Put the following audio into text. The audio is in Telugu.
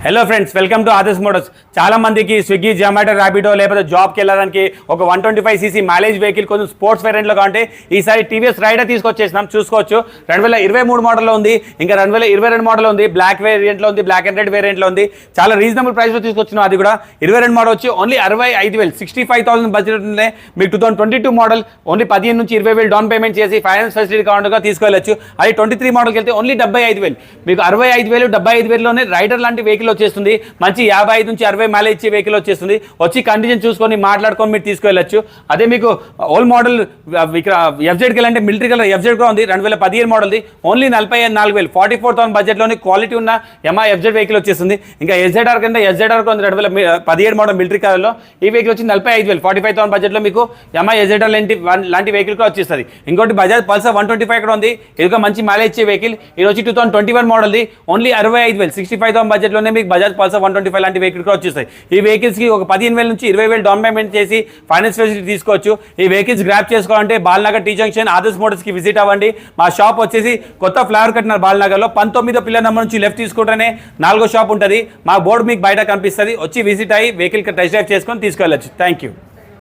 Hello friends, welcome to Adarsh Motors. చాలా మందికి స్విగ్గీ, జొమాటో, ర్యాపిడో లేకపోతే జాబ్కి వెళ్ళడానికి ఒక 125cc మైలేజ్ వెహికల్ కొంచెం స్పోర్ట్స్ వేరియంట్లో కావాలంటే ఈసారి టీవీఎస్ రైడర్ తీసుకొచ్చేసినాం. చూసుకోవచ్చు 2023 మోడల్లో ఉంది, ఇంకా 2022 మోడల్ ఉంది, బ్లాక్ వేరియంట్లో ఉంది, బ్లాక్ అండ్ రెడ్ వేరియంట్లో ఉంది. చాలా రీజనబుల్ ప్రైస్లో తీసుకొచ్చినాం. అది కూడా 22 మోడల్ వచ్చి ఓన్లీ 65,000 65,000 బడ్జెట్ ఉంటే మీకు 2022 మోడల్ ఓన్లీ 15 నుంచి 20,000 డౌన్ పేమెంట్ చేసి ఫైనాన్స్ ఫెసిలిటీ కావాలంటే తీసుకెళ్ళచ్చు. అది 23 మోడల్కి వెళ్తే ఓన్లీ 75,000, మీకు 65,000 75,000లోనే రైడర్ లాంటి వెహికల్ వచ్చేస్తుంది. మంచి 55 నుంచి 60 మైలేజ్ ఇచ్చే వెహికల్ వచ్చేస్తుంది. వచ్చి కండిషన్ చూసుకొని మాట్లాడుకొని మీరు తీసుకెళ్ళచ్చు. అదే మీకు ఓల్డ్ మోడల్ ఎఫ్జెడ్కి వెళ్ళంటే మిలిటరీ కలర్ ఎఫ్జెడ్ కూడా ఉంది, 2015 మోడల్ది ఓన్లీ 44,000 44,000 బడ్జెట్లో క్వాలిటీ ఉన్న ఎంఐ ఎఫ్జెడ్ వెహికల్ వచ్చేస్తుంది. ఇంకా ఎస్జెడ్ఆర్ కంటే ఎస్జెడ్ఆర్ ఉంది 2017 మోడల్ మిలిటరీ కలర్లో. ఈ వెహికల్ వచ్చి 45,000 45,000 బడ్జెట్లో మీకు ఎంఐ ఎస్జెడ్ఆర్ లాంటి వెహికల్ కూడా వచ్చేస్తుంది. ఇంకోటి బజాజ్ పల్సర్ 125 కూడా ఉంది. ఇది ఒక మంచి మైలేజ్ ఇచ్చే వెహికల్. ఇది వచ్చి 2021 మోడల్ది ఓన్లీ 65,000 65,000 బడ్జెట్లోనే మీకు బజాజ్ పల్సర్ 125 లాంటి వెహికల్ కూడా వచ్చేస్తాయి. ఈ వెహికల్స్కి ఒక 15,000 నుంచి 20,000 డౌన్ పేమెంట్ చేసి ఫైనాన్స్ ఫెసిలిటీ తీసుకోవచ్చు. ఈ వెహికల్స్ గ్రాప్ చేసుకోవాలంటే బాల్నగర్ టీ జంక్షన్ ఆదర్శ్ మోటార్స్కి విజిట్ అవ్వండి. మా షాప్ వచ్చేసి కొత్త ఫ్లైఓవర్ కట్టినారు బాల్నగర్లో. 19వ పిల్లర్ నెంబర్ నుంచి లెఫ్ట్ తీసుకుంటేనే 4వ షాప్ ఉంటుంది. మా బోర్డు మీకు బయట కనిపిస్తుంది. వచ్చి విజిట్ అయ్యి వెహికల్ టెస్ట్ డ్రైవ్ చేసుకొని తీసుకెళ్ళచ్చు. Thank you.